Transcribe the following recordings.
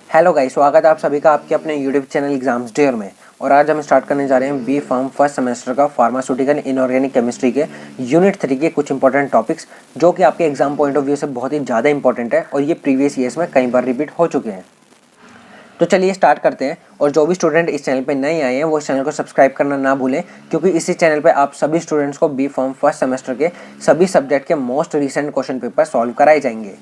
Hello guys, स्वागत है आप सभी का आपके अपने यूट्यूब चैनल एग्जाम्स डेयर में। और आज हम स्टार्ट करने जा रहे हैं बी फार्म फर्स्ट सेमेस्टर का फार्मास्यूटिकल इनऑर्गेनिक केमिस्ट्री के यूनिट 3 के कुछ इंपॉर्टेंट टॉपिक्स जो कि आपके एग्जाम पॉइंट ऑफ व्यू से बहुत ही ज़्यादा इंपॉर्टेंट है और ये प्रीवियस ईयर्स में कई बार रिपीट हो चुके हैं। तो चलिए स्टार्ट करते हैं। और जो भी स्टूडेंट इस चैनल पे नए आए हैं वो इस चैनल को सब्सक्राइब करना ना भूलें, क्योंकि इसी चैनल पे आप सभी स्टूडेंट्स को बी फार्म फर्स्ट सेमेस्टर के सभी सब्जेक्ट के most recent question paper solve कराए जाएंगे।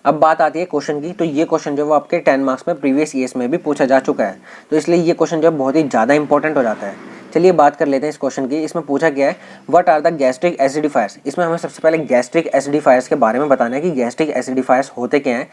अब बात आती है क्वेश्चन की, तो ये क्वेश्चन जो है वो आपके 10 मार्क्स में प्रीवियस ईयर्स में भी पूछा जा चुका है, तो इसलिए ये क्वेश्चन जो है बहुत ही ज़्यादा इंपॉर्टेंट हो जाता है। चलिए बात कर लेते हैं इस क्वेश्चन की। इसमें पूछा गया है व्हाट आर द गैस्ट्रिक एसिडिफायर्स। इसमें हमें सबसे पहले गैस्ट्रिक एसिडिफायर्स के बारे में बताना है कि गैस्ट्रिक एसिडिफायर्स होते क्या हैं।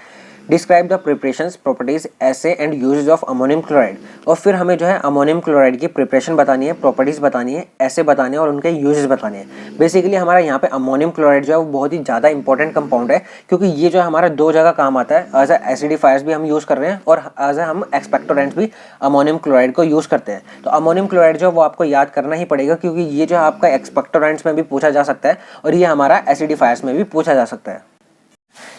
Describe the preparations, properties, assay and uses of ammonium chloride. और फिर हमें जो है अमोनियम क्लोराइड की प्रिपरेशन बतानी है, प्रॉपर्टीज बतानी है, ऐसे बताने हैं और उनके यूजेस बताने हैं। बेसिकली हमारा यहाँ पे अमोनियम क्लोराइड जो है वो बहुत ही ज़्यादा इंपॉर्टेंट कंपाउंड है, क्योंकि ये जो है हमारा दो जगह काम आता है। एज एसिडिफायर्स भी हम यूज़ कर रहे हैं और एज हम एक्सपेक्टोरेंट्स भी अमोनियम क्लोराइड को यूज़ करते हैं। तो अमोनियम क्लोराइड जो है वो आपको याद करना ही पड़ेगा, क्योंकि ये जो है आपका एक्सपेक्टोरेंट्स में भी पूछा जा सकता है और ये हमारा एसिडिफायर्स में भी पूछा जा सकता है।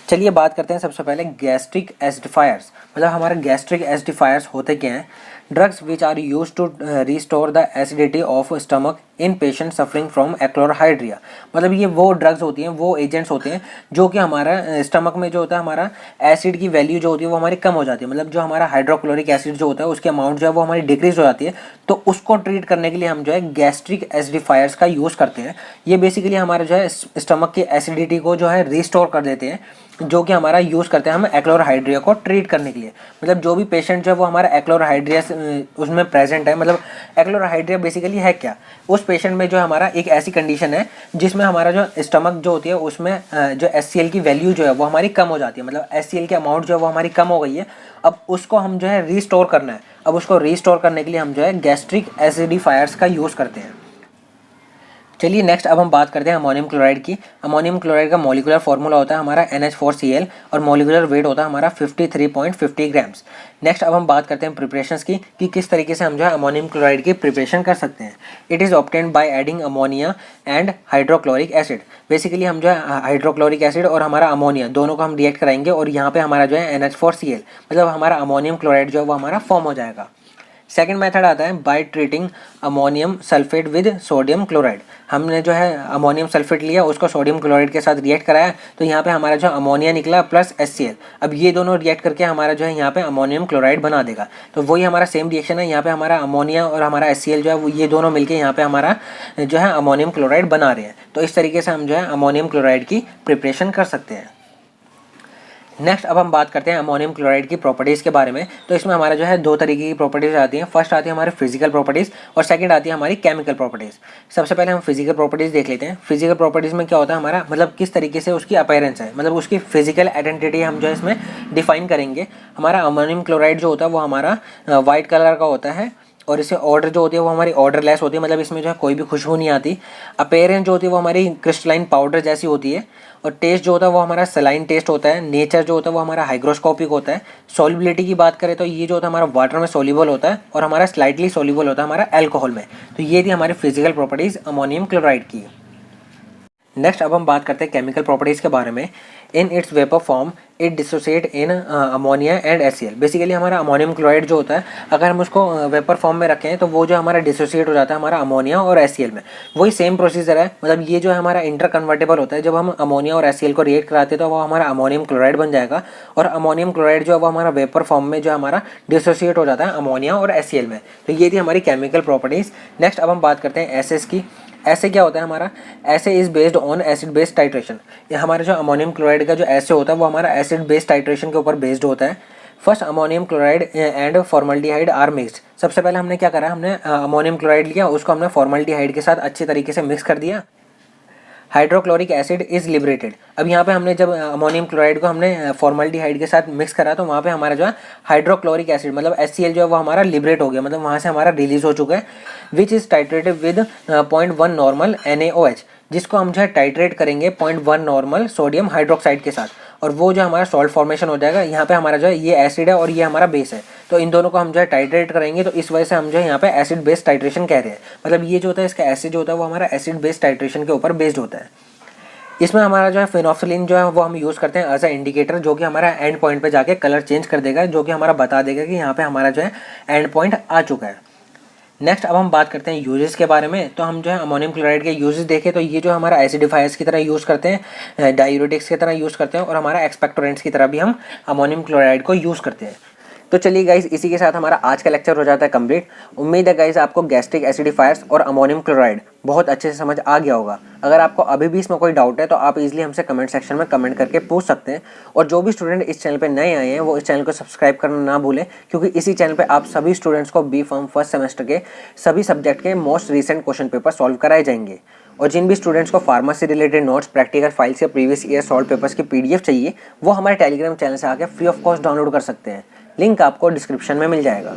चलिए बात करते हैं सबसे पहले गैस्ट्रिक एसिडिफायर्स। मतलब हमारे गैस्ट्रिक एसिडिफायर्स होते क्या हैं। Drugs which are use to restore the acidity of stomach in patient suffering from achlorhydria. मतलब ये वो ड्रग्स होती हैं, वो एजेंट्स होते हैं जो कि हमारा स्टमक में जो होता है हमारा एसिड की वैल्यू जो होती है वो हमारी कम हो जाती है। मतलब जो हमारा हाइड्रोक्लोरिक एसिड जो होता है उसकी अमाउंट जो है वो हमारी डिक्रीज हो जाती है। तो उसको ट्रीट करने के लिए हम जो है गैस्ट्रिक एसिडिफायर्स का यूज़ करते हैं। ये बेसिकली हमारे जो है स्टमक की एसिडिटी को जो है रिस्टोर कर देते हैं, जो कि हमारा यूज़ करते हैं हम एक्लोरहाइड्रिया को ट्रीट करने के लिए। मतलब जो भी पेशेंट जो है वो हमारा एक्लोरहाइड्रिया उसमें प्रेजेंट है। मतलब एक्लोरहाइड्रिया बेसिकली है क्या, उस पेशेंट में जो हमारा एक ऐसी कंडीशन है जिसमें हमारा जो स्टमक जो होती है उसमें जो HCl की वैल्यू जो है वो हमारी कम हो जाती है। मतलब HCl की अमाउंट जो है वो हमारी कम हो गई है। अब उसको हम जो है रीस्टोर करना है। अब उसको रीस्टोर करने के लिए हम जो है गैस्ट्रिक एसिडिफायर्स का यूज़ करते हैं। चलिए नेक्स्ट अब हम बात करते हैं अमोनियम क्लोराइड की। अमोनियम क्लोराइड का मॉलिक्यूलर फार्मूला होता है हमारा NH4Cl और मॉलिक्यूलर वेट होता है हमारा 53.50 ग्राम्स। नेक्स्ट अब हम बात करते हैं प्रिपरेशंस की कि किस तरीके से हम जो है अमोनियम क्लोराइड की प्रिपरेशन कर सकते हैं। It is obtained by adding ammonia and hydrochloric acid. Basically हम जो है हाइड्रोक्लोरिक एसिड और हमारा अमोनिया दोनों को हम रिएक्ट कराएंगे और यहाँ पे हमारा जो है NH4Cl मतलब हमारा अमोनियम क्लोराइड जो है वो हमारा फॉर्म हो जाएगा। सेकेंड मेथड आता है by treating ammonium sulphate with sodium chloride. हमने जो है अमोनियम सल्फेट लिया, उसको सोडियम क्लोराइड के साथ रिएक्ट कराया, तो यहाँ पे हमारा जो अमोनिया निकला प्लस HCl। अब ये दोनों रिएक्ट करके हमारा जो है यहाँ पे अमोनियम क्लोराइड बना देगा। तो वही हमारा सेम रिएक्शन है, यहाँ पे हमारा अमोनिया और हमारा HCl जो है वो ये दोनों मिलके यहाँ पे हमारा जो है अमोनियम क्लोराइड बना रहे हैं। तो इस तरीके से हम जो है अमोनियम क्लोराइड की प्रिपरेशन कर सकते हैं। नेक्स्ट अब हम बात करते हैं अमोनियम क्लोराइड की प्रॉपर्टीज़ के बारे में। तो इसमें हमारा जो है दो तरीके की प्रॉपर्टीज़ आती हैं। फर्स्ट आती है हमारी फिजिकल प्रॉपर्टीज़ और सेकंड आती है हमारी केमिकल प्रॉपर्टीज़। सबसे पहले हम फिजिकल प्रॉपर्टीज़ देख लेते हैं। फिजिकल प्रॉपर्टीज़ में क्या होता है हमारा, मतलब किस तरीके से उसकी अपीयरेंस है, मतलब उसकी फिजिकल आइडेंटिटी हम जो है इसमें डिफाइन करेंगे। हमारा अमोनियम क्लोराइड जो होता है वो हमारा वाइट कलर का होता है और इसे ऑर्डर जो होती है वो हमारी ऑर्डरलेस होती है। मतलब इसमें जो है कोई भी खुशबू नहीं आती। अपीयरेंस जो होती है वो हमारी क्रिस्टलाइन पाउडर जैसी होती है और टेस्ट जो होता है वो हमारा सलाइन टेस्ट होता है। नेचर जो होता है वो हमारा हाइग्रोस्कोपिक होता है। सॉल्युबिलिटी की बात करें तो ये जो होता है हमारा वाटर में सोल्यूबल होता है और हमारा स्लाइटली सोल्यूबल होता है हमारा अल्कोहल में। तो ये थी हमारी फिजिकल प्रॉपर्टीज़ अमोनियम क्लोराइड की। नेक्स्ट अब हम बात करते हैं केमिकल प्रॉपर्टीज़ के बारे में। In its vapour form it dissociate in ammonia and HCl। Basically हमारा अमोनियम क्लोराइड जो होता है अगर हम उसको वेपर फॉर्म में रखें तो वो जो हमारा डिसोसिएट हो जाता है हमारा अमोनिया और HCl में। वही सेम प्रोसीजर है। मतलब ये जो है हमारा इंटर कन्वर्टेबल होता है। जब हम अमोनिया और HCl को रिएक्ट कराते हैं तो वो हमारा अमोनियम क्लोराइड बन जाएगा और अमोनियम क्लोराइड जो है वो हमारा वेपर फॉर्म में जो हमारा डिसोसिएट हो जाता है अमोनिया और HCl में। तो ये थी हमारी केमिकल प्रॉपर्टीज़। नेक्स्ट अब हम बात करते हैं एसेस की। ऐसे क्या होता है हमारा, ऐसे is based on acid based titration. ये हमारा जो अमोनियम क्लोराइड का जो ऐसे होता है वो हमारा एसिड बेस्ड टाइट्रेशन के ऊपर बेस्ड होता है। First ammonium chloride and formaldehyde are mixed. सबसे पहले हमने क्या करा, हमने अमोनियम क्लोराइड लिया, उसको हमने फॉर्मल्डिहाइड के साथ अच्छे तरीके से मिक्स कर दिया। Hydrochloric acid is liberated. अब यहाँ पे हमने जब अमोनियम क्लोराइड को हमने फॉर्मल्डिहाइड के साथ मिक्स करा तो वहाँ पे हमारा जो है हाइड्रोक्लोरिक एसिड मतलब HCl जो है वो हमारा लिबरेट हो गया, मतलब वहाँ से हमारा रिलीज हो चुका है। Which is titrated with 0.1 normal NaOH, जिसको हम जो है टाइट्रेट करेंगे 0.1 नॉर्मल सोडियम हाइड्रोक्साइड के साथ और वो जो हमारा सॉल्ट फॉर्मेशन हो जाएगा। यहाँ पे हमारा जो है ये एसिड है और ये हमारा बेस है, तो इन दोनों को हम जो है टाइट्रेट करेंगे। तो इस वजह से हम जो है यहाँ पे एसिड बेस्ड टाइट्रेशन कह रहे हैं। मतलब ये जो होता है इसका एसिड जो होता है वो हमारा एसिड बेस्ड टाइट्रेशन के ऊपर बेस्ड होता है। इसमें हमारा जो है फिनोक्सिलिन जो है वो हम यूज़ करते हैं एज अ इंडिकेटर, जो कि हमारा एंड पॉइंट पे जाके कलर चेंज कर देगा, जो कि हमारा बता देगा कि यहाँ पे हमारा जो है एंड पॉइंट आ चुका है। नेक्स्ट अब हम बात करते हैं यूजेस के बारे में। तो हम जो है अमोनियम क्लोराइड के यूजेस देखें तो ये जो हमारा एसिडिफायर्स की तरह यूज़ करते हैं, डायूरेटिक्स की तरह यूज़ करते हैं, और हमारा एक्सपेक्टोरेंट्स की तरह भी हम अमोनियम क्लोराइड को यूज़ करते हैं। तो चलिए गाइज, इसी के साथ हमारा आज का लेक्चर हो जाता है कंप्लीट। उम्मीद है गाइज आपको गैस्ट्रिक एसिडिफायर्स और अमोनियम क्लोराइड बहुत अच्छे से समझ आ गया होगा। अगर आपको अभी भी इसमें कोई डाउट है तो आप इजीली हमसे कमेंट सेक्शन में कमेंट करके पूछ सकते हैं। और जो भी स्टूडेंट इस चैनल पे नए आए हैं वो इस चैनल को सब्सक्राइब करना ना भूलें, क्योंकि इसी चैनल पे आप सभी स्टूडेंट्स को बी फार्म फर्स्ट सेमेस्टर के सभी सब्जेक्ट के most recent question paper solve कराए जाएंगे। और जिन भी स्टूडेंट्स को pharmacy related notes, practical files या प्रीवियस ईयर सॉल्व पेपर्स की PDF चाहिए, वो हमारे टेलीग्राम चैनल से आके फ्री ऑफ कॉस्ट डाउनलोड कर सकते हैं। लिंक आपको डिस्क्रिप्शन में मिल जाएगा।